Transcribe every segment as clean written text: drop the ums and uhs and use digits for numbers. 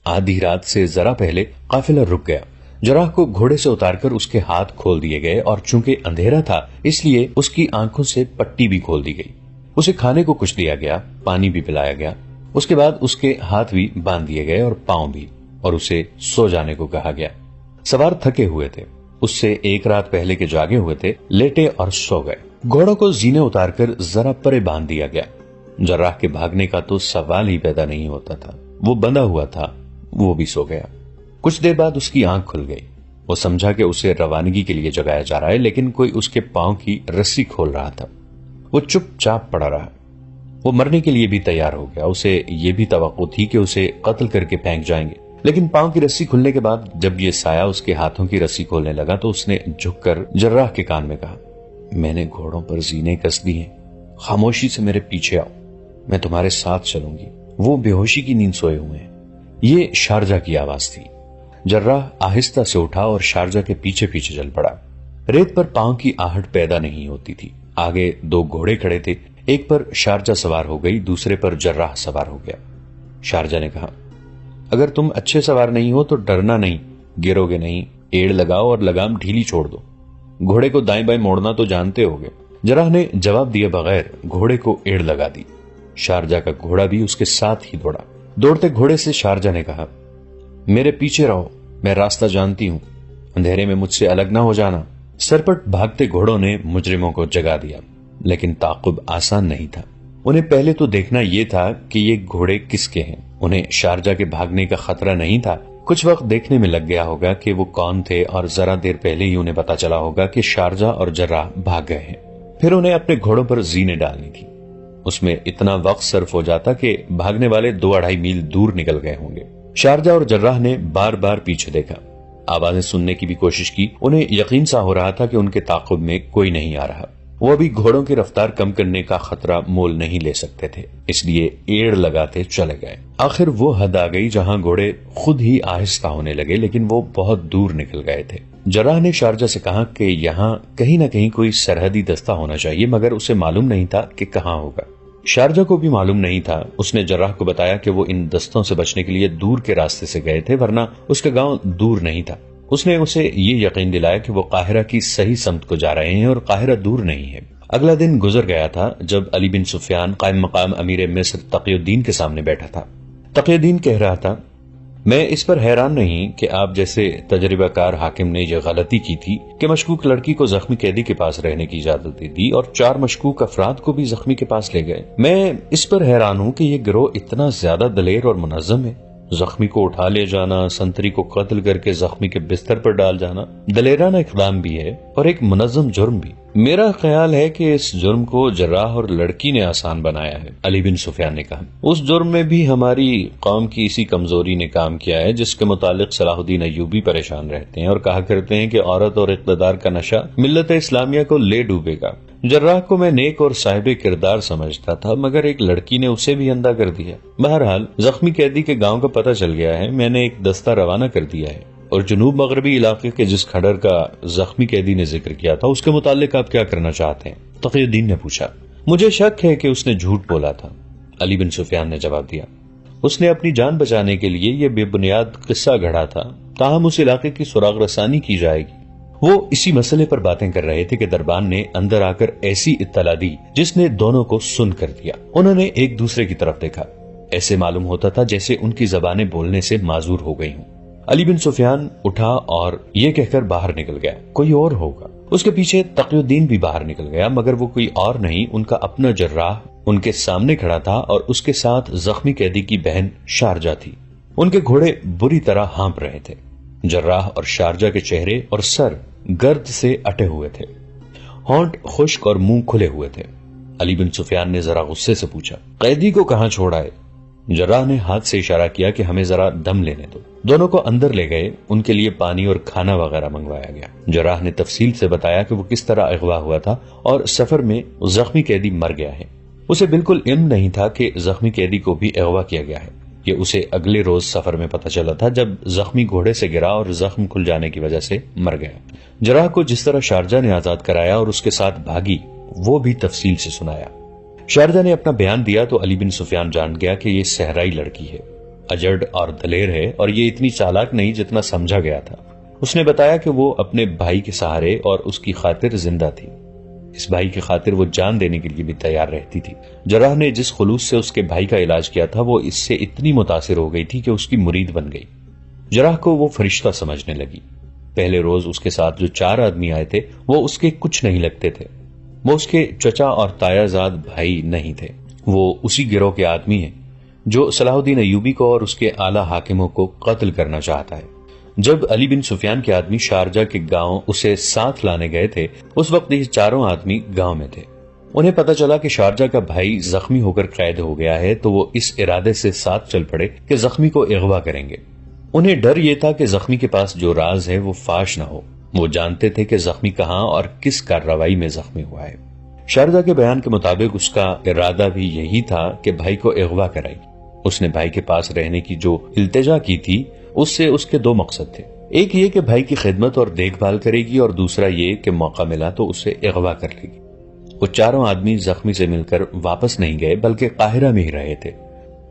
آدھی رات سے ذرا پہلے قافلہ رک گیا۔ جراح کو گھوڑے سے اتار کر اس کے ہاتھ کھول دیے گئے اور چونکہ اندھیرا تھا اس لیے اس کی آنکھوں سے پٹی بھی کھول دی گئی۔ اسے کھانے کو کچھ دیا گیا، پانی بھی پلایا گیا۔ اس کے بعد اس کے ہاتھ بھی باندھ دیے گئے اور پاؤں بھی، اور اسے سو جانے کو کہا گیا۔ سوار تھکے ہوئے تھے، اس سے ایک رات پہلے کے جاگے ہوئے تھے، لیٹے اور سو گئے۔ گھوڑوں کو زینے اتار کر ذرا پرے باندھ دیا گیا۔ جراح کے بھاگنے کا تو سوال ہی پیدا نہیں ہوتا تھا، وہ بندھا ہوا تھا، وہ بھی سو گیا۔ کچھ دیر بعد اس کی آنکھ کھل گئی۔ وہ سمجھا کہ اسے روانگی کے لیے جگایا جا رہا ہے، لیکن کوئی اس کے پاؤں کی رسی کھول رہا تھا۔ وہ چپ چاپ پڑا رہا۔ وہ مرنے کے لیے بھی تیار ہو گیا۔ اسے یہ بھی توقع تھی کہ اسے قتل کر کے پھینک جائیں گے، لیکن پاؤں کی رسی کھلنے کے بعد جب یہ سایہ اس کے ہاتھوں کی رسی کھولنے لگا تو اس نے جھک کر جراح کے کان میں کہا، میں نے گھوڑوں پر زینے کس دی ہیں، خاموشی سے میرے پیچھے آؤ، میں تمہارے ساتھ چلوں گی۔ وہ بے ہوشی کی نیند سوئے ہوئے ہیں۔ یہ شارجہ کی آواز تھی۔ جراح آہستہ سے اٹھا اور شارجہ کے پیچھے پیچھے چل پڑا۔ ریت پر پاؤں کی آہٹ پیدا نہیں ہوتی تھی۔ آگے دو گھوڑے کھڑے تھے، ایک پر شارجہ سوار ہو گئی، دوسرے پر جراح سوار ہو گیا۔ شارجہ نے کہا، اگر تم اچھے سوار نہیں ہو تو ڈرنا نہیں، گرو گے نہیں، ایڑ لگاؤ اور لگام ڈھیلی چھوڑ دو، گھوڑے کو دائیں بائیں موڑنا تو جانتے ہوگے۔ جراح نے جواب دیے بغیر گھوڑے کو ایڑ لگا دی۔ شارجہ کا گھوڑا بھی اس کے ساتھ ہی دوڑا۔ دوڑتے گھوڑے سے شارجہ نے کہا، میرے پیچھے رہو، میں راستہ جانتی ہوں، اندھیرے میں مجھ سے الگ نہ ہو جانا۔ سرپٹ بھاگتے گھوڑوں نے مجرموں کو جگا دیا، لیکن تعاقب آسان نہیں تھا۔ انہیں پہلے تو دیکھنا یہ تھا کہ یہ گھوڑے کس کے ہیں۔ انہیں شارجہ کے بھاگنے کا خطرہ نہیں تھا۔ کچھ وقت دیکھنے میں لگ گیا ہوگا کہ وہ کون تھے، اور ذرا دیر پہلے ہی انہیں پتا چلا ہوگا کہ شارجہ اور جراح بھاگ گئے ہیں۔ پھر انہیں اپنے گھوڑوں پر زینے ڈالنی تھی۔ اس میں اتنا وقت صرف ہو جاتا کہ بھاگنے والے 2-2.5 میل دور نکل گئے ہوں گے۔ شارجہ اور جراح نے بار بار پیچھے دیکھا، آوازیں سننے کی بھی کوشش کی۔ انہیں یقین سا ہو رہا تھا کہ ان کے تعاقب میں کوئی نہیں آ رہا۔ وہ ابھی گھوڑوں کی رفتار کم کرنے کا خطرہ مول نہیں لے سکتے تھے، اس لیے ایڑ لگاتے چلے گئے۔ آخر وہ حد آ گئی جہاں گھوڑے خود ہی آہستہ ہونے لگے، لیکن وہ بہت دور نکل گئے تھے۔ جراح نے شارجہ سے کہا کہ یہاں کہیں نہ کہیں کوئی سرحدی دستہ ہونا چاہیے، مگر اسے معلوم نہیں تھا کہ کہاں ہوگا۔ شارجہ کو بھی معلوم نہیں تھا۔ اس نے جراح کو بتایا کہ وہ ان دستوں سے بچنے کے لیے دور کے راستے سے گئے تھے، ورنہ اس کا گاؤں دور نہیں تھا۔ اس نے اسے یہ یقین دلایا کہ وہ قاہرہ کی صحیح سمت کو جا رہے ہیں اور قاہرہ دور نہیں ہے۔ اگلا دن گزر گیا تھا جب علی بن سفیان قائم مقام امیر مصر تقی الدین کے سامنے بیٹھا تھا۔ تقی الدین کہہ رہا تھا، میں اس پر حیران نہیں کہ آپ جیسے تجربہ کار حاکم نے یہ غلطی کی تھی کہ مشکوک لڑکی کو زخمی قیدی کے پاس رہنے کی اجازت دے دی اور 4 مشکوک افراد کو بھی زخمی کے پاس لے گئے۔ میں اس پر حیران ہوں کہ یہ گروہ اتنا زیادہ دلیر اور منظم ہے۔ زخمی کو اٹھا لے جانا، سنتری کو قتل کر کے زخمی کے بستر پر ڈال جانا دلیرانہ اقدام بھی ہے اور ایک منظم جرم بھی۔ میرا خیال ہے کہ اس جرم کو جراح اور لڑکی نے آسان بنایا ہے، علی بن سفیان نے کہا۔ اس جرم میں بھی ہماری قوم کی اسی کمزوری نے کام کیا ہے جس کے متعلق صلاح الدین ایوبی پریشان رہتے ہیں اور کہا کرتے ہیں کہ عورت اور اقتدار کا نشہ ملت اسلامیہ کو لے ڈوبے گا۔ جراح کو میں نیک اور صاحب کردار سمجھتا تھا، مگر ایک لڑکی نے اسے بھی اندھا کر دیا۔ بہرحال زخمی قیدی کے گاؤں کا پتہ چل گیا ہے، میں نے ایک دستہ روانہ کر دیا ہے، اور جنوب مغربی علاقے کے جس کھڈر کا زخمی قیدی نے ذکر کیا تھا اس کے متعلق آپ کیا کرنا چاہتے ہیں؟ تقی الدین نے پوچھا۔ مجھے شک ہے کہ اس نے جھوٹ بولا تھا، علی بن سفیان نے جواب دیا۔ اس نے اپنی جان بچانے کے لیے یہ بے بنیاد قصہ گھڑا تھا، تاہم اس علاقے کی سراغ رسانی کی جائے گی۔ وہ اسی مسئلے پر باتیں کر رہے تھے کہ دربان نے اندر آ کر ایسی اطلاع دی جس نے دونوں کو سن کر دیا۔ انہوں نے ایک دوسرے کی طرف دیکھا، ایسے معلوم ہوتا تھا جیسے ان کی زبانیں بولنے سے معذور ہو گئی ہوں۔ علی بن سفیان اٹھا اور یہ کہہ کر باہر نکل گیا، کوئی اور ہوگا۔ اس کے پیچھے تقی الدین بھی باہر نکل گیا، مگر وہ کوئی اور نہیں، ان کا اپنا جراح ان کے سامنے کھڑا تھا اور اس کے ساتھ زخمی قیدی کی بہن شارجہ تھی۔ ان کے گھوڑے بری طرح ہانپ رہے تھے۔ جراح اور شارجہ کے چہرے اور سر گرد سے اٹے ہوئے تھے، ہونٹ خشک اور منہ کھلے ہوئے تھے۔ علی بن سفیان نے ذرا غصے سے پوچھا، قیدی کو کہاں چھوڑا ہے؟ جراح نے ہاتھ سے اشارہ کیا کہ ہمیں ذرا دم لینے دو۔ دونوں کو اندر لے گئے، ان کے لیے پانی اور کھانا وغیرہ منگوایا گیا۔ جراح نے تفصیل سے بتایا کہ وہ کس طرح اغوا ہوا تھا اور سفر میں زخمی قیدی مر گیا ہے۔ اسے بالکل علم نہیں تھا کہ زخمی قیدی کو بھی اغوا کیا گیا ہے۔ یہ اسے اگلے روز سفر میں پتہ چلا تھا جب زخمی گھوڑے سے گرا اور زخم کھل جانے کی وجہ سے مر گیا۔ جراح کو جس طرح شارجہ نے آزاد کرایا اور اس کے ساتھ بھاگی وہ بھی تفصیل سے سنایا۔ شارجہ نے اپنا بیان دیا تو علی بن سفیان جان گیا کہ یہ صحرائی لڑکی ہے۔ اجڑ اور دلیر ہے اور یہ اتنی چالاک نہیں جتنا سمجھا گیا تھا۔ اس نے بتایا کہ وہ اپنے بھائی کے سہارے اور اس کی خاطر زندہ تھی۔ اس بھائی کی خاطر وہ جان دینے کے لیے بھی تیار رہتی تھی۔ جراح نے جس خلوص سے اس کے بھائی کا علاج کیا تھا وہ اس سے اتنی متاثر ہو گئی تھی کہ اس کی مرید بن گئی۔ جراح کو وہ فرشتہ سمجھنے لگی۔ پہلے روز اس کے ساتھ جو 4 آدمی آئے تھے وہ اس کے کچھ نہیں لگتے تھے۔ وہ اس کے چچا اور تایا زاد بھائی نہیں تھے۔ وہ اسی گروہ کے آدمی ہیں جو صلاح الدین ایوبی کو اور اس کے اعلی حاکموں کو قتل کرنا چاہتا ہے۔ جب علی بن سفیان کے آدمی شارجہ کے گاؤں اسے ساتھ لانے گئے تھے اس وقت یہ 4 آدمی گاؤں میں تھے۔ انہیں پتا چلا کہ شارجہ کا بھائی زخمی ہو کر قید ہو گیا ہے تو وہ اس ارادے سے ساتھ چل پڑے کہ زخمی کو اغوا کریں گے۔ انہیں ڈر یہ تھا کہ زخمی کے پاس جو راز ہے وہ فاش نہ ہو۔ وہ جانتے تھے کہ زخمی کہاں اور کس کارروائی میں زخمی ہوا ہے۔ شارجہ کے بیان کے مطابق اس کا ارادہ بھی یہی تھا کہ بھائی کو اغوا کرائے۔ اس نے بھائی کے پاس رہنے کی جو التجا کی تھی اس سے اس کے 2 مقصد تھے۔ ایک یہ کہ بھائی کی خدمت اور دیکھ بھال کرے گی اور دوسرا یہ کہ موقع ملا تو اسے اغوا کر لے گی۔ وہ 4 آدمی زخمی سے مل کر واپس نہیں گئے بلکہ قاہرہ میں ہی رہے تھے۔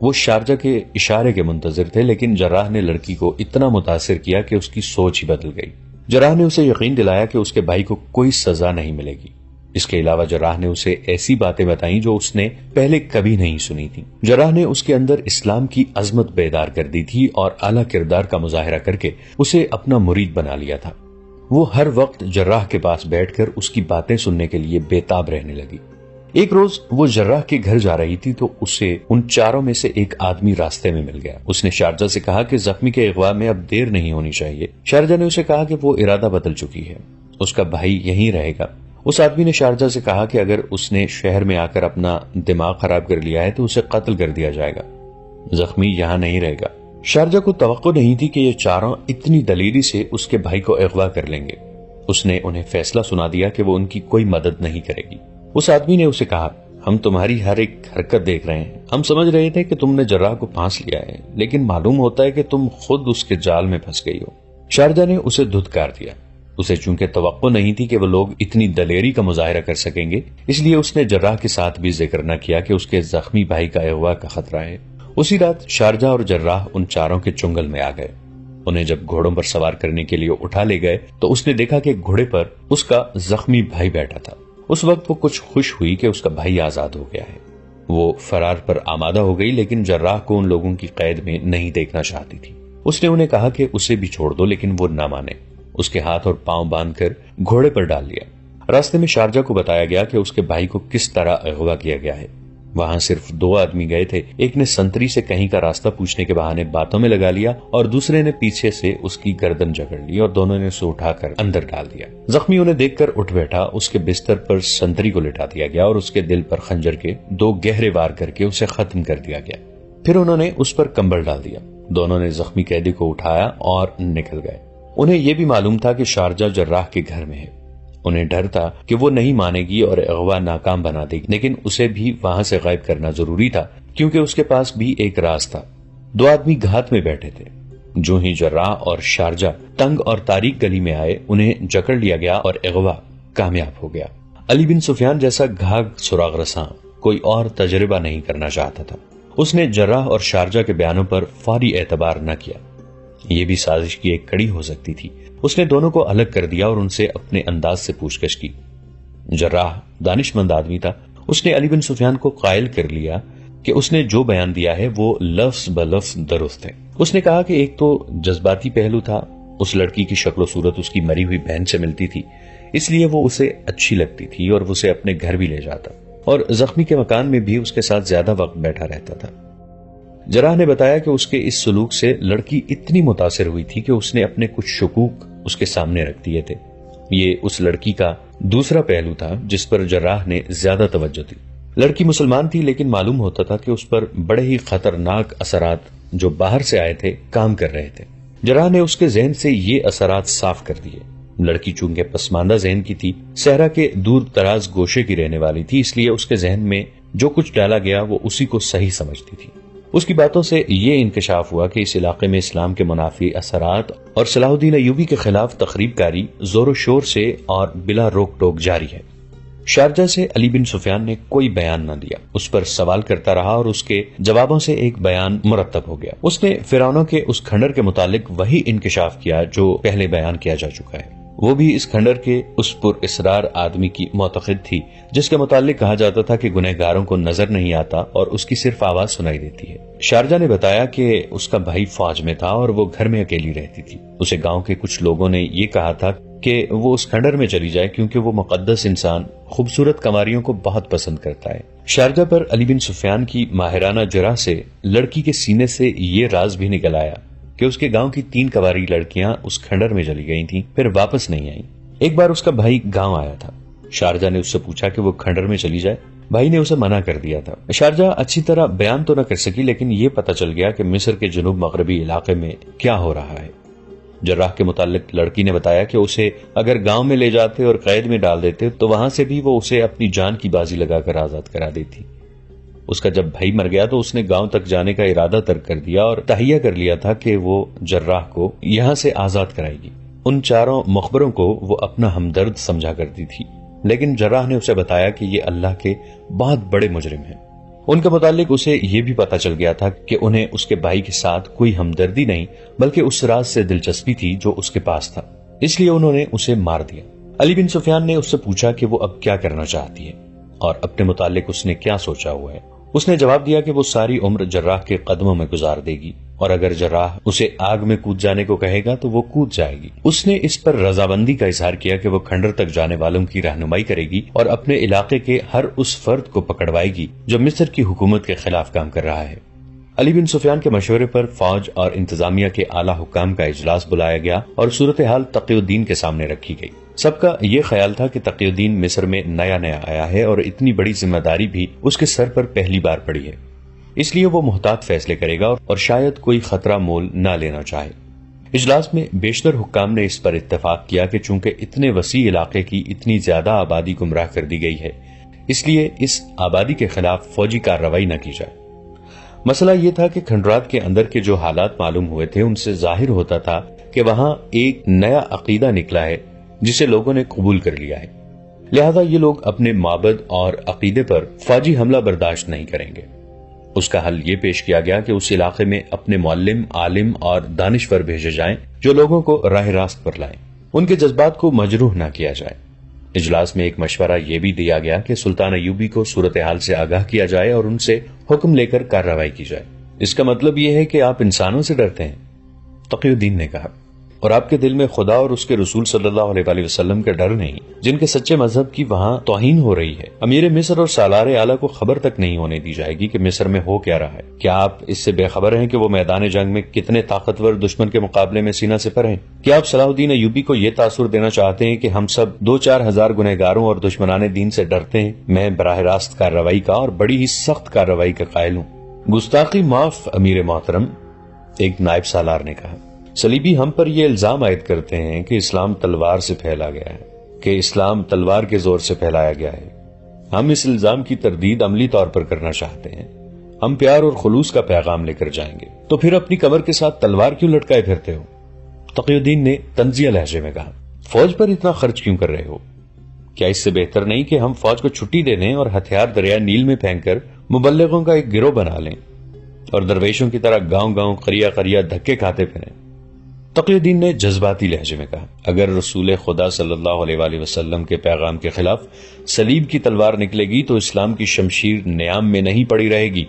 وہ شارجہ کے اشارے کے منتظر تھے لیکن جراح نے لڑکی کو اتنا متاثر کیا کہ اس کی سوچ ہی بدل گئی۔ جراح نے اسے یقین دلایا کہ اس کے بھائی کو کوئی سزا نہیں ملے گی۔ اس کے علاوہ جراح نے اسے ایسی باتیں بتائیں جو اس نے پہلے کبھی نہیں سنی تھی۔ جراح نے اس کے اندر اسلام کی عظمت بیدار کر دی تھی اور اعلیٰ کردار کا مظاہرہ کر کے اسے اپنا مرید بنا لیا تھا۔ وہ ہر وقت جراح کے پاس بیٹھ کر اس کی باتیں سننے کے لیے بےتاب رہنے لگی۔ ایک روز وہ جراح کے گھر جا رہی تھی تو اسے ان 4 میں سے ایک آدمی راستے میں مل گیا۔ اس نے شارجہ سے کہا کہ زخمی کے اغوا میں اب دیر نہیں ہونی چاہیے۔ شارجہ نے اسے کہا کہ وہ ارادہ بدل چکی ہے، اس کا بھائی یہیں رہے گا۔ اس آدمی نے شارجہ سے کہا کہ اگر اس نے شہر میں آ کر اپنا دماغ خراب کر لیا ہے تو اسے قتل کر دیا جائے گا، زخمی یہاں نہیں رہے گا۔ شارجہ کو توقع نہیں تھی کہ یہ 4 اتنی دلیری سے اس کے بھائی کو اغوا کر لیں گے۔ اس نے انہیں فیصلہ سنا دیا کہ وہ ان کی کوئی مدد نہیں کرے گی۔ اس آدمی نے اسے کہا ہم تمہاری ہر ایک حرکت دیکھ رہے ہیں، ہم سمجھ رہے تھے کہ تم نے جراح کو پھانس لیا ہے لیکن معلوم ہوتا ہے کہ تم خود اس کے جال میں پھنس گئی ہو۔ شارجہ نے اسے دھتکار دیا۔ اسے چونکہ توقع نہیں تھی کہ وہ لوگ اتنی دلیری کا مظاہرہ کر سکیں گے اس لیے اس نے جراح کے ساتھ بھی ذکر نہ کیا کہ اس کے زخمی بھائی کا اغوا کا خطرہ ہے۔ اسی رات شارجہ اور جراح ان 4 کے چنگل میں آ گئے۔ انہیں جب گھوڑوں پر سوار کرنے کے لیے اٹھا لے گئے تو اس نے دیکھا کہ گھوڑے پر اس کا زخمی بھائی بیٹھا تھا۔ اس وقت وہ کچھ خوش ہوئی کہ اس کا بھائی آزاد ہو گیا ہے۔ وہ فرار پر آمادہ ہو گئی لیکن جراح کو ان لوگوں کی قید میں نہیں دیکھنا چاہتی تھی۔ اس نے انہیں کہا کہ اسے بھی چھوڑ دو لیکن وہ نہ مانے۔ اس کے ہاتھ اور پاؤں باندھ کر گھوڑے پر ڈال لیا۔ راستے میں شارجہ کو بتایا گیا کہ اس کے بھائی کو کس طرح اغوا کیا گیا ہے۔ وہاں صرف 2 آدمی گئے تھے، ایک نے سنتری سے کہیں کا راستہ پوچھنے کے بہانے باتوں میں لگا لیا اور دوسرے نے پیچھے سے اس کی گردن جکڑ لی اور دونوں نے اسے اٹھا کر اندر ڈال دیا۔ زخمی انہیں دیکھ کر اٹھ بیٹھا، اس کے بستر پر سنتری کو لٹا دیا گیا اور اس کے دل پر خنجر کے 2 گہرے وار کر کے اسے ختم کر دیا گیا۔ پھر انہوں نے اس پر کمبل ڈال دیا۔ دونوں نے زخمی قیدی کو اٹھایا اور نکل گئے۔ انہیں یہ بھی معلوم تھا کہ شارجہ جراح کے گھر میں ہے۔ انہیں ڈر تھا کہ وہ نہیں مانے گی اور اغوا ناکام بنا دے گی، لیکن اسے بھی وہاں سے غائب کرنا ضروری تھا کیونکہ اس کے پاس بھی ایک راز تھا۔ 2 آدمی گھات میں بیٹھے تھے۔ جو ہی جراح اور شارجہ تنگ اور تاریک گلی میں آئے انہیں جکڑ لیا گیا اور اغوا کامیاب ہو گیا۔ علی بن سفیان جیسا گھاگ سراغ رساں کوئی اور تجربہ نہیں کرنا چاہتا تھا۔ اس نے جراح اور شارجہ کے بیانوں پر فوری اعتبار نہ کیا۔ یہ بھی سازش کی ایک کڑی ہو سکتی تھی۔ اس نے دونوں کو الگ کر دیا اور ان سے اپنے انداز سے پوچھ گچھ کی۔ جراح دانش مند آدمی تھا۔ اس نے علی بن سفیان کو قائل کر لیا کہ اس نے جو بیان دیا ہے وہ لفظ بلفظ درست ہے۔ اس نے کہا کہ ایک تو جذباتی پہلو تھا، اس لڑکی کی شکل و صورت اس کی مری ہوئی بہن سے ملتی تھی، اس لیے وہ اسے اچھی لگتی تھی اور وہ اسے اپنے گھر بھی لے جاتا اور زخمی کے مکان میں بھی اس کے ساتھ زیادہ وقت بیٹھا رہتا تھا۔ جراح نے بتایا کہ اس کے اس سلوک سے لڑکی اتنی متاثر ہوئی تھی کہ اس نے اپنے کچھ شکوک اس کے سامنے رکھ دیے تھے۔ یہ اس لڑکی کا دوسرا پہلو تھا جس پر جراح نے زیادہ توجہ دی۔ لڑکی مسلمان تھی لیکن معلوم ہوتا تھا کہ اس پر بڑے ہی خطرناک اثرات جو باہر سے آئے تھے کام کر رہے تھے۔ جراح نے اس کے ذہن سے یہ اثرات صاف کر دیے۔ لڑکی چونکہ پسماندہ ذہن کی تھی، صحرا کے دور دراز گوشے کی رہنے والی تھی، اس لیے اس کے ذہن میں جو کچھ ڈالا گیا وہ اسی کو صحیح سمجھتی تھی۔ اس کی باتوں سے یہ انکشاف ہوا کہ اس علاقے میں اسلام کے منافی اثرات اور صلاح الدین ایوبی کے خلاف تخریب کاری زور و شور سے اور بلا روک ٹوک جاری ہے۔ شارجہ سے علی بن سفیان نے کوئی بیان نہ دیا، اس پر سوال کرتا رہا اور اس کے جوابوں سے ایک بیان مرتب ہو گیا۔ اس نے فرعونوں کے اس کھنڈر کے متعلق وہی انکشاف کیا جو پہلے بیان کیا جا چکا ہے۔ وہ بھی اس کھنڈر کے اس پر اسرار آدمی کی معتقد تھی جس کے متعلق کہا جاتا تھا کہ گنہگاروں کو نظر نہیں آتا اور اس کی صرف آواز سنائی دیتی ہے۔ شارجہ نے بتایا کہ اس کا بھائی فوج میں تھا اور وہ گھر میں اکیلی رہتی تھی۔ اسے گاؤں کے کچھ لوگوں نے یہ کہا تھا کہ وہ اس کھنڈر میں چلی جائے کیونکہ وہ مقدس انسان خوبصورت کنواریوں کو بہت پسند کرتا ہے۔ شارجہ پر علی بن سفیان کی ماہرانہ جرح سے لڑکی کے سینے سے یہ راز بھی نکل آیا کہ اس کے گاؤں کی 3 کنواری لڑکیاں اس کھنڈر میں چلی گئی تھیں، پھر واپس نہیں آئیں۔ ایک بار اس کا بھائی گاؤں آیا تھا۔ شارجہ نے اس سے پوچھا کہ وہ کھنڈر میں چلی جائے۔ بھائی نے اسے منع کر دیا تھا۔ شارجہ اچھی طرح بیان تو نہ کر سکی، لیکن یہ پتہ چل گیا کہ مصر کے جنوب مغربی علاقے میں کیا ہو رہا ہے۔ جراح کے متعلق لڑکی نے بتایا کہ اسے اگر گاؤں میں لے جاتے اور قید میں ڈال دیتے تو وہاں سے بھی وہ اسے اپنی جان کی بازی لگا کر آزاد کرا دیتی۔ اس کا جب بھائی مر گیا تو اس نے گاؤں تک جانے کا ارادہ ترک کر دیا اور تہیہ کر لیا تھا کہ وہ جراح کو یہاں سے آزاد کرائے گی۔ ان 4 مخبروں کو وہ اپنا ہمدرد سمجھا کرتی تھی، لیکن جراح نے اسے بتایا کہ یہ اللہ کے بہت بڑے مجرم ہیں۔ ان کے متعلق اسے یہ بھی پتا چل گیا تھا کہ انہیں اس کے بھائی کے ساتھ کوئی ہمدردی نہیں بلکہ اس راز سے دلچسپی تھی جو اس کے پاس تھا، اس لیے انہوں نے اسے مار دیا۔ علی بن سفیان نے اس سے پوچھا کہ وہ اب کیا کرنا چاہتی ہے اور اپنے متعلق اس نے کیا سوچا ہوا ہے۔ اس نے جواب دیا کہ وہ ساری عمر جراح کے قدموں میں گزار دے گی اور اگر جراح اسے آگ میں کود جانے کو کہے گا تو وہ کود جائے گی۔ اس نے اس پر رضامندی کا اظہار کیا کہ وہ کھنڈر تک جانے والوں کی رہنمائی کرے گی اور اپنے علاقے کے ہر اس فرد کو پکڑوائے گی جو مصر کی حکومت کے خلاف کام کر رہا ہے۔ علی بن سفیان کے مشورے پر فوج اور انتظامیہ کے اعلیٰ حکام کا اجلاس بلایا گیا اور صورتحال تقی الدین کے سامنے رکھی گئی۔ سب کا یہ خیال تھا کہ تقی الدین مصر میں نیا آیا ہے اور اتنی بڑی ذمہ داری بھی اس کے سر پر پہلی بار پڑی ہے، اس لیے وہ محتاط فیصلے کرے گا اور شاید کوئی خطرہ مول نہ لینا چاہے۔ اجلاس میں بیشتر حکام نے اس پر اتفاق کیا کہ چونکہ اتنے وسیع علاقے کی اتنی زیادہ آبادی گمراہ کر دی گئی ہے، اس لیے اس آبادی کے خلاف فوجی کارروائی نہ کی جائے۔ مسئلہ یہ تھا کہ کھنڈرات کے اندر کے جو حالات معلوم ہوئے تھے ان سے ظاہر ہوتا تھا کہ وہاں ایک نیا عقیدہ نکلا ہے جسے لوگوں نے قبول کر لیا ہے، لہذا یہ لوگ اپنے معبد اور عقیدے پر فوجی حملہ برداشت نہیں کریں گے۔ اس کا حل یہ پیش کیا گیا کہ اس علاقے میں اپنے معلم، عالم اور دانشور بھیجے جائیں جو لوگوں کو راہ راست پر لائیں، ان کے جذبات کو مجروح نہ کیا جائے۔ اجلاس میں ایک مشورہ یہ بھی دیا گیا کہ سلطان ایوبی کو صورتحال سے آگاہ کیا جائے اور ان سے حکم لے کر کارروائی کی جائے۔ اس کا مطلب یہ ہے کہ آپ انسانوں سے ڈرتے ہیں، تقی الدین نے کہا، اور آپ کے دل میں خدا اور اس کے رسول صلی اللہ علیہ وآلہ وسلم کا ڈر نہیں، جن کے سچے مذہب کی وہاں توہین ہو رہی ہے۔ امیر مصر اور سالار اعلیٰ کو خبر تک نہیں ہونے دی جائے گی کہ مصر میں ہو کیا رہا ہے۔ کیا آپ اس سے بے خبر ہیں کہ وہ میدان جنگ میں کتنے طاقتور دشمن کے مقابلے میں سینہ سپر ہیں؟ کیا آپ صلاح الدین ایوبی کو یہ تاثر دینا چاہتے ہیں کہ ہم سب 2-4 ہزار گنہگاروں اور دشمنان دین سے ڈرتے ہیں؟ میں براہ راست کارروائی کا اور بڑی ہی سخت کارروائی کا قائل ہوں۔ گستاخی معاف امیر محترم، ایک نائب سالار نے کہا۔ صلیبی ہم پر یہ الزام عائد کرتے ہیں کہ اسلام تلوار سے پھیلا گیا ہے، کہ اسلام تلوار کے زور سے پھیلایا گیا ہے۔ ہم اس الزام کی تردید عملی طور پر کرنا چاہتے ہیں۔ ہم پیار اور خلوص کا پیغام لے کر جائیں گے۔ تو پھر اپنی کمر کے ساتھ تلوار کیوں لٹکائے پھرتے ہو؟ تقی الدین نے طنزیہ لہجے میں کہا۔ فوج پر اتنا خرچ کیوں کر رہے ہو؟ کیا اس سے بہتر نہیں کہ ہم فوج کو چھٹی دے دیں اور ہتھیار دریا نیل میں پھینک کر مبلغوں کا ایک گروہ بنا لیں اور درویشوں کی طرح گاؤں گاؤں قریہ قریہ دھکے کھاتے پھریں؟ تقی الدین نے جذباتی لہجے میں کہا، اگر رسول خدا صلی اللہ علیہ وآلہ وسلم کے پیغام کے خلاف صلیب کی تلوار نکلے گی تو اسلام کی شمشیر نیام میں نہیں پڑی رہے گی،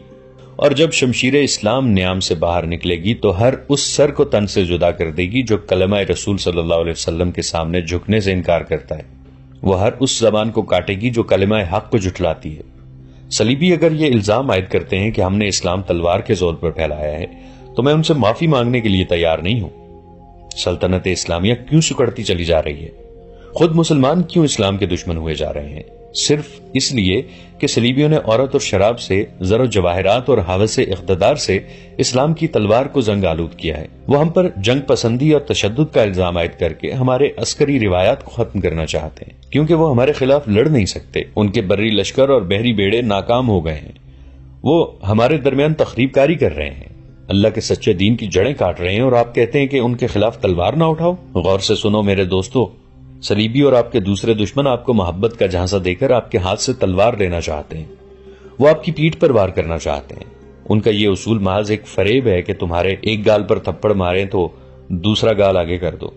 اور جب شمشیر اسلام نیام سے باہر نکلے گی تو ہر اس سر کو تن سے جدا کر دے گی جو کلمہ رسول صلی اللہ علیہ وسلم کے سامنے جھکنے سے انکار کرتا ہے۔ وہ ہر اس زبان کو کاٹے گی جو کلمہ حق کو جھٹلاتی ہے۔ صلیبی اگر یہ الزام عائد کرتے ہیں کہ ہم نے اسلام تلوار کے زور پر پھیلایا ہے تو میں ان سے معافی مانگنے کے لیے تیار نہیں ہوں۔ سلطنت اسلامیہ کیوں سکڑتی چلی جا رہی ہے؟ خود مسلمان کیوں اسلام کے دشمن ہوئے جا رہے ہیں؟ صرف اس لیے کہ صلیبیوں نے عورت اور شراب سے، زر و جواہرات اور ہوس اقتدار سے اسلام کی تلوار کو زنگ آلود کیا ہے۔ وہ ہم پر جنگ پسندی اور تشدد کا الزام عائد کر کے ہمارے عسکری روایات کو ختم کرنا چاہتے ہیں، کیونکہ وہ ہمارے خلاف لڑ نہیں سکتے۔ ان کے بری لشکر اور بحری بیڑے ناکام ہو گئے ہیں، وہ ہمارے درمیان تخریب کاری کر رہے ہیں، اللہ کے سچے دین کی جڑیں کاٹ رہے ہیں، اور آپ کہتے ہیں کہ ان کے خلاف تلوار نہ اٹھاؤ۔ غور سے سنو میرے دوستو، صلیبی اور آپ کے دوسرے دشمن آپ کو محبت کا جھانسا دے کر آپ کے ہاتھ سے تلوار لینا چاہتے ہیں. وہ آپ کی پیٹھ پر وار کرنا چاہتے ہیں. ان کا یہ اصول محض ایک فریب ہے کہ تمہارے ایک گال پر تھپڑ ماریں تو دوسرا گال آگے کر دو.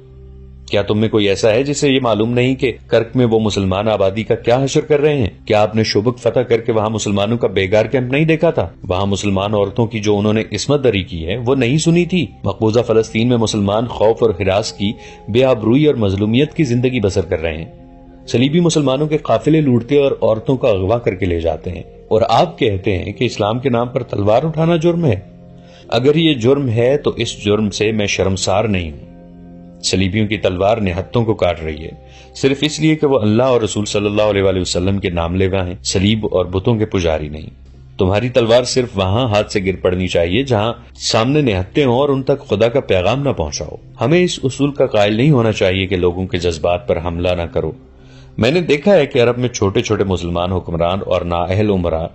کیا تم میں کوئی ایسا ہے جسے یہ معلوم نہیں کہ کرک میں وہ مسلمان آبادی کا کیا حشر کر رہے ہیں؟ کیا آپ نے شوبک فتح کر کے وہاں مسلمانوں کا بیگار کیمپ نہیں دیکھا تھا؟ وہاں مسلمان عورتوں کی جو انہوں نے عصمت دری کی ہے وہ نہیں سنی تھی؟ مقبوضہ فلسطین میں مسلمان خوف اور ہراس کی، بے آبروئی اور مظلومیت کی زندگی بسر کر رہے ہیں. صلیبی مسلمانوں کے قافلے لوٹتے اور عورتوں کا اغوا کر کے لے جاتے ہیں، اور آپ کہتے ہیں کہ اسلام کے نام پر تلوار اٹھانا جرم ہے. اگر یہ جرم ہے تو اس جرم سے میں شرمسار نہیں ہوں. صلیبیوں کی تلوار نہتوں کو کاٹ رہی ہے، صرف اس لیے کہ وہ اللہ اور رسول صلی اللہ علیہ وآلہ وسلم کے نام لیوا ہیں، صلیب اور بتوں کے پجاری نہیں. تمہاری تلوار صرف وہاں ہاتھ سے گر پڑنی چاہیے جہاں سامنے نہتے ہوں اور ان تک خدا کا پیغام نہ پہنچاؤ. ہمیں اس اصول کا قائل نہیں ہونا چاہیے کہ لوگوں کے جذبات پر حملہ نہ کرو. میں نے دیکھا ہے کہ عرب میں چھوٹے چھوٹے مسلمان حکمران اور نااہل عمرا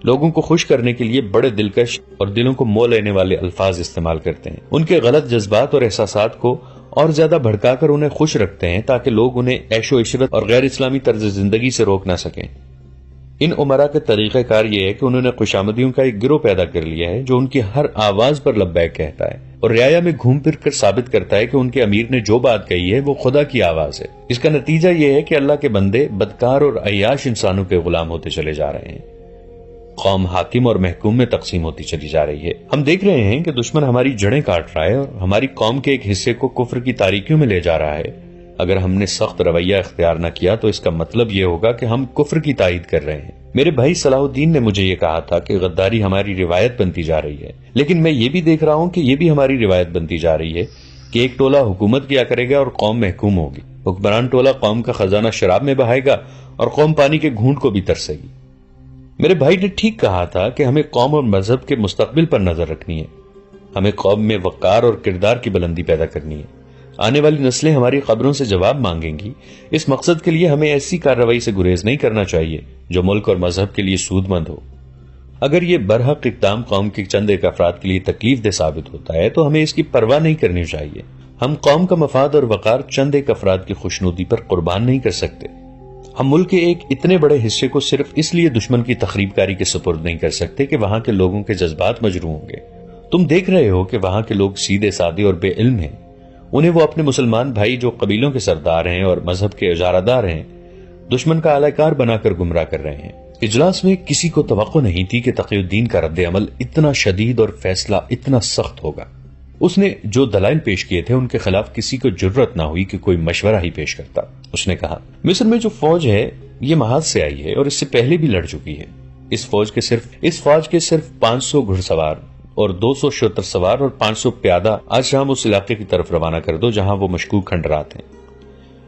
لوگوں کو خوش کرنے کے لیے بڑے دلکش اور دلوں کو مو لینے والے الفاظ استعمال کرتے ہیں. ان کے غلط جذبات اور احساسات کو اور زیادہ بھڑکا کر انہیں خوش رکھتے ہیں تاکہ لوگ انہیں عیش و عشرت اور غیر اسلامی طرز زندگی سے روک نہ سکیں. ان عمرا کے طریقہ کار یہ ہے کہ انہوں نے خوشامدیوں کا ایک گروہ پیدا کر لیا ہے جو ان کی ہر آواز پر لبیک کہتا ہے اور رعایا میں گھوم پھر کر ثابت کرتا ہے کہ ان کے امیر نے جو بات کہی ہے وہ خدا کی آواز ہے. اس کا نتیجہ یہ ہے کہ اللہ کے بندے بدکار اور عیاش انسانوں کے غلام ہوتے چلے جا رہے ہیں. قوم حاکم اور محکوم میں تقسیم ہوتی چلی جا رہی ہے. ہم دیکھ رہے ہیں کہ دشمن ہماری جڑیں کاٹ رہا ہے اور ہماری قوم کے ایک حصے کو کفر کی تاریکیوں میں لے جا رہا ہے. اگر ہم نے سخت رویہ اختیار نہ کیا تو اس کا مطلب یہ ہوگا کہ ہم کفر کی تائید کر رہے ہیں. میرے بھائی صلاح الدین نے مجھے یہ کہا تھا کہ غداری ہماری روایت بنتی جا رہی ہے، لیکن میں یہ بھی دیکھ رہا ہوں کہ یہ بھی ہماری روایت بنتی جا رہی ہے کہ ایک ٹولہ حکومت کیا کرے گا اور قوم محکوم ہوگی. حکمران ٹولہ قوم کا خزانہ شراب میں بہائے گا اور قوم پانی کے گھونٹ کو بھی ترسے گی. میرے بھائی نے ٹھیک کہا تھا کہ ہمیں قوم اور مذہب کے مستقبل پر نظر رکھنی ہے. ہمیں قوم میں وقار اور کردار کی بلندی پیدا کرنی ہے. آنے والی نسلیں ہماری قبروں سے جواب مانگیں گی. اس مقصد کے لیے ہمیں ایسی کارروائی سے گریز نہیں کرنا چاہیے جو ملک اور مذہب کے لیے سود مند ہو. اگر یہ برحق اقدام قوم کے چند ایک افراد کے لیے تکلیف دہ ثابت ہوتا ہے تو ہمیں اس کی پرواہ نہیں کرنی چاہیے. ہم قوم کا مفاد اور وقار چند ایک افراد کی خوشنودی پر قربان نہیں کر سکتے. ہم ملک کے ایک اتنے بڑے حصے کو صرف اس لیے دشمن کی تخریب کاری کے سپرد نہیں کر سکتے کہ وہاں کے لوگوں کے جذبات مجروح ہوں گے. تم دیکھ رہے ہو کہ وہاں کے لوگ سیدھے سادے اور بے علم ہیں. انہیں وہ اپنے مسلمان بھائی جو قبیلوں کے سردار ہیں اور مذہب کے اجارہ دار ہیں دشمن کا اعلی کار بنا کر گمراہ کر رہے ہیں. اجلاس میں کسی کو توقع نہیں تھی کہ تقی الدین کا رد عمل اتنا شدید اور فیصلہ اتنا سخت ہوگا. اس نے جو دلائل پیش کیے تھے ان کے خلاف کسی کو جرت نہ ہوئی کہ کوئی مشورہ ہی پیش کرتا. اس نے کہا مصر میں جو فوج ہے یہ محاذ سے آئی ہے اور اس سے پہلے بھی لڑ چکی ہے. اس فوج کے صرف 500 گھڑ سوار اور 200 شتر سوار اور 500 پیادہ آج شام اس علاقے کی طرف روانہ کر دو جہاں وہ مشکوک کھنڈرات ہیں.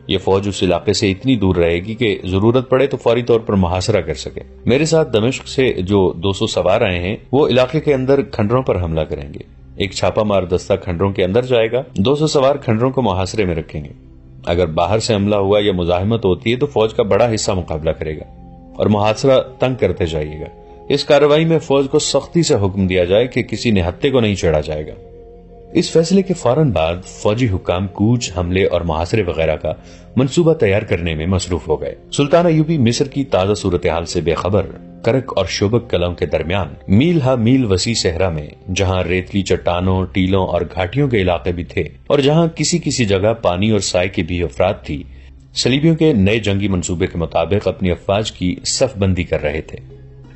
یہ فوج اس علاقے سے اتنی دور رہے گی کہ ضرورت پڑے تو فوری طور پر محاصرہ کر سکے. میرے ساتھ دمشق سے جو 200 سوار آئے ہیں وہ علاقے کے اندر کھنڈروں پر حملہ کریں گے. ایک چھاپا مار دستہ کھنڈروں کے اندر جائے گا. 200 سوار کھنڈروں کو محاصرے میں رکھیں گے. اگر باہر سے حملہ ہوا یا مزاحمت ہوتی ہے تو فوج کا بڑا حصہ مقابلہ کرے گا اور محاصرہ تنگ کرتے جائیے گا. اس کارروائی میں فوج کو سختی سے حکم دیا جائے کہ کسی نہتے کو نہیں چھیڑا جائے گا. اس فیصلے کے فوراً بعد فوجی حکام کوچ، حملے اور محاصرے وغیرہ کا منصوبہ تیار کرنے میں مصروف ہو گئے. سلطان ایوبی مصر کی تازہ صورتحال سے بے خبر کرک اور شوبک قلعوں کے درمیان میل ہا میل وسیع صحرا میں جہاں ریتلی چٹانوں، ٹیلوں اور گھاٹیوں کے علاقے بھی تھے اور جہاں کسی کسی جگہ پانی اور سائے کی بھی افراد تھی، صلیبیوں کے نئے جنگی منصوبے کے مطابق اپنی افواج کی صف بندی کر رہے تھے.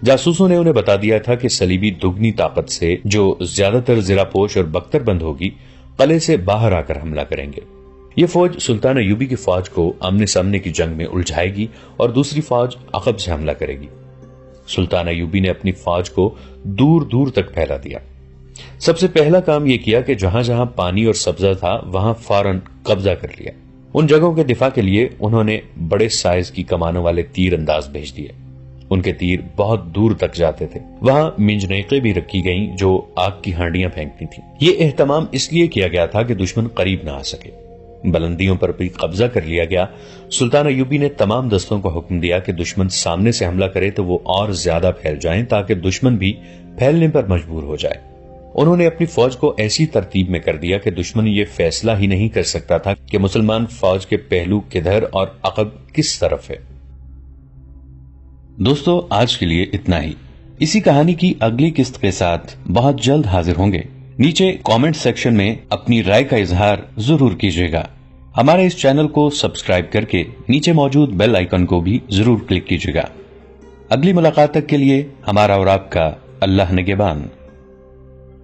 جاسوسوں نے انہیں بتا دیا تھا کہ صلیبی دگنی طاقت سے جو زیادہ تر زرہ پوش اور بختر بند ہوگی قلعے سے باہر آ کر حملہ کریں گے. یہ فوج سلطان ایوبی کی فوج کو آمنے سامنے کی جنگ میں الجھائے گی اور دوسری فوج عقب سے حملہ کرے گی. سلطان ایوبی نے اپنی فوج کو دور دور تک پھیلا دیا. سب سے پہلا کام یہ کیا کہ جہاں جہاں پانی اور سبزہ تھا وہاں فوراً قبضہ کر لیا. ان جگہوں کے دفاع کے لیے انہوں نے بڑے سائز کی کمانوں والے تیر انداز بھیج دیے. ان کے تیر بہت دور تک جاتے تھے. وہاں منجنیقیں بھی رکھی گئیں جو آگ کی ہانڈیاں پھینکتی تھیں. یہ اہتمام اس لیے کیا گیا تھا کہ دشمن قریب نہ آ سکے. بلندیوں پر بھی قبضہ کر لیا گیا. سلطان ایوبی نے تمام دستوں کو حکم دیا کہ دشمن سامنے سے حملہ کرے تو وہ اور زیادہ پھیل جائیں تاکہ دشمن بھی پھیلنے پر مجبور ہو جائے. انہوں نے اپنی فوج کو ایسی ترتیب میں کر دیا کہ دشمن یہ فیصلہ ہی نہیں کر سکتا تھا کہ مسلمان فوج کے پہلو کدھر اور عقب کس طرف ہے۔ دوستو، آج کے لیے اتنا ہی۔ اسی کہانی کی اگلی قسط کے ساتھ بہت جلد حاضر ہوں گے۔ نیچے کامنٹ سیکشن میں اپنی رائے کا اظہار ضرور کیجیے گا۔ ہمارے اس چینل کو سبسکرائب کر کے نیچے موجود بیل آئیکن کو بھی ضرور کلک کیجیے گا۔ اگلی ملاقات تک کے لیے ہمارا اور آپ کا اللہ نگہبان۔